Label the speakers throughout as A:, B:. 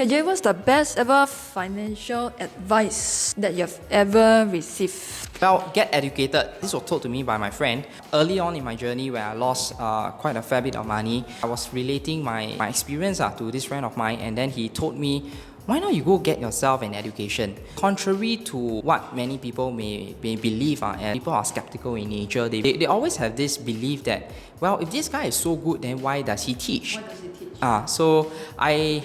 A: Okay, Jay, what's the best ever financial advice that you've ever received?
B: Well, get educated. This was told to me by my friend. Early on in my journey where I lost quite a fair bit of money, I was relating my experience to this friend of mine, and then he told me, why not you go get yourself an education? Contrary to what many people may believe, and people are skeptical in nature, they always have this belief that, well, if this guy is so good, then why does he teach?
A: What does he teach?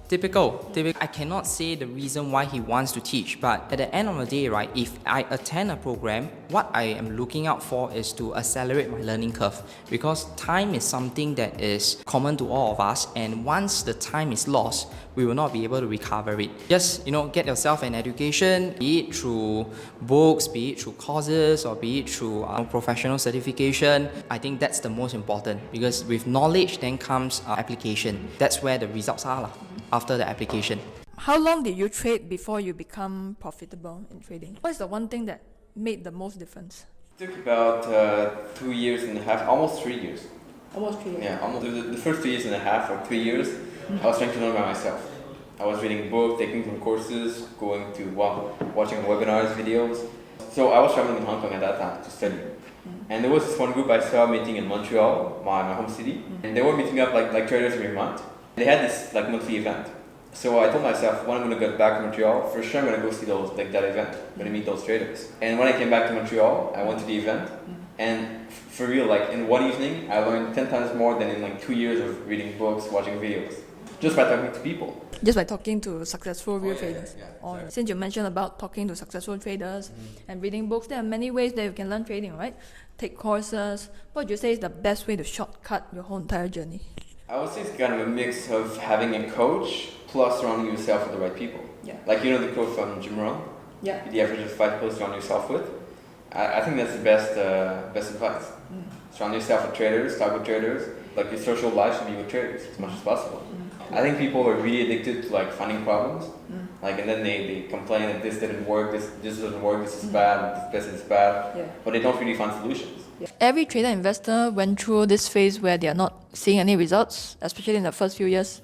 B: Typical. I cannot say the reason why he wants to teach, but at the end of the day, right, if I attend a program, what I am looking out for is to accelerate my learning curve, because time is something that is common to all of us, and once the time is lost, we will not be able to recover it. Just, get yourself an education, be it through books, be it through courses, or be it through professional certification. I think that's the most important, because with knowledge then comes application. That's where the results are after the application.
A: How long did you trade before you become profitable in trading? What is the one thing that made the most difference?
C: It took about 2 years and a half, almost 3 years.
A: Almost 3 years.
C: Yeah, almost the first 2 years and a half or 3 years, I was trying to learn by myself. I was reading books, taking some courses, going to watching webinars, videos. So I was traveling in Hong Kong at that time to study. And there was this one group I saw meeting in Montreal, my home city, and they were meeting up like traders every month. They had this monthly event. So I told myself, when I'm going to get back to Montreal, for sure I'm going to go see that event. I'm going to meet those traders. And when I came back to Montreal, I went to the event, and for real, in one evening, I learned 10 times more than in 2 years of reading books, watching videos, just by talking to people.
A: Just by talking to successful real traders.
C: Exactly.
A: Since you mentioned about talking to successful traders and reading books, there are many ways that you can learn trading, right? Take courses. What would you say is the best way to shortcut your whole entire journey?
C: I would say it's kind of a mix of having a coach plus surrounding yourself with the right people.
A: Yeah.
C: The quote from Jim Rohn?
A: Yeah.
C: The average of 5 people to surround yourself with. I think that's the best advice. Surround yourself with traders, talk with traders. Your social life should be with traders as much as possible. I think people are really addicted to finding problems. And then they complain that this didn't work, this doesn't work, this is bad, this is bad.
A: Yeah.
C: But they don't really find solutions.
A: Every trader investor went through this phase where they are not seeing any results, especially in the first few years,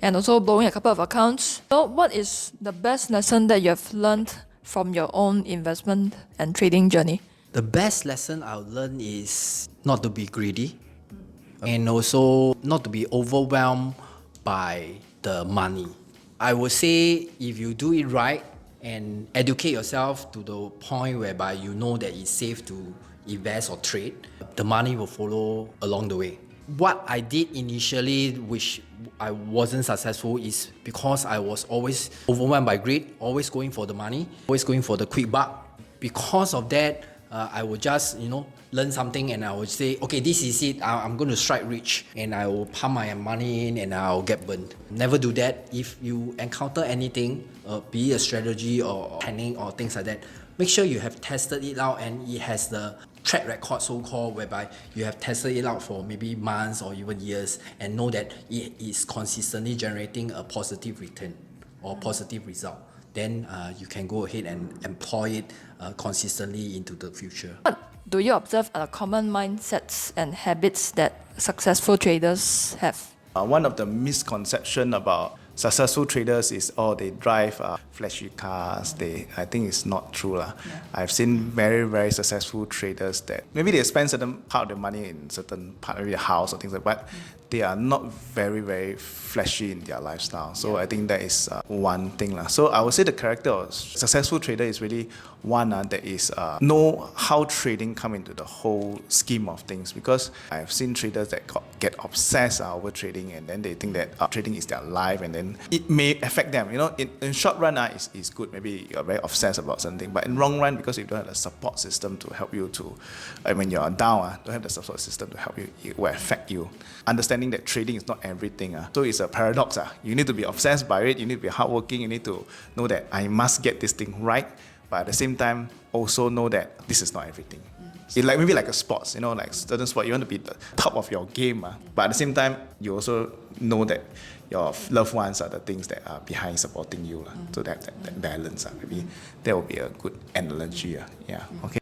A: and also blowing a couple of accounts. So what is the best lesson that you have learned from your own investment and trading journey?
D: The best lesson I've learned is not to be greedy, and also not to be overwhelmed by the money. I would say if you do it right and educate yourself to the point whereby you know that it's safe to invest or trade, the money will follow along the way. What I did initially, which I wasn't successful, is because I was always overwhelmed by greed, always going for the money, always going for the quick buck. Because of that, I would just, learn something, and I would say, okay, this is it, I'm going to strike rich, and I will pump my money in and I'll get burned. Never do that. If you encounter anything, be it a strategy or planning or things like that, make sure you have tested it out and it has the track record, so-called, whereby you have tested it out for maybe months or even years and know that it is consistently generating a positive return or positive result. Then you can go ahead and employ it consistently into the future.
A: What do you observe are the common mindsets and habits that successful traders have?
E: One of the misconceptions about successful traders is they drive flashy cars. I think it's not true. Yeah. I've seen very, very successful traders that maybe they spend certain part of their money in certain part, maybe a house or things like that, but they are not very, very flashy in their lifestyle. So I think that is one thing. So I would say the character of successful trader is really one that is know how trading come into the whole scheme of things, because I've seen traders that get obsessed over trading, and then they think that trading is their life, and then it may affect them. In short run, it's good. Maybe you're very obsessed about something, but in long run, because you don't have a support system to help you to, when you're down, don't have the support system to help you, it will affect you. Understanding that trading is not everything. So it's a paradox. You need to be obsessed by it, you need to be hardworking, you need to know that I must get this thing right, but at the same time also know that this is not everything. It's maybe like a sports, like certain sport, you want to be the top of your game, but at the same time you also know that your loved ones are the things that are behind supporting you. So that balance, maybe that will be a good analogy. Yeah. Okay.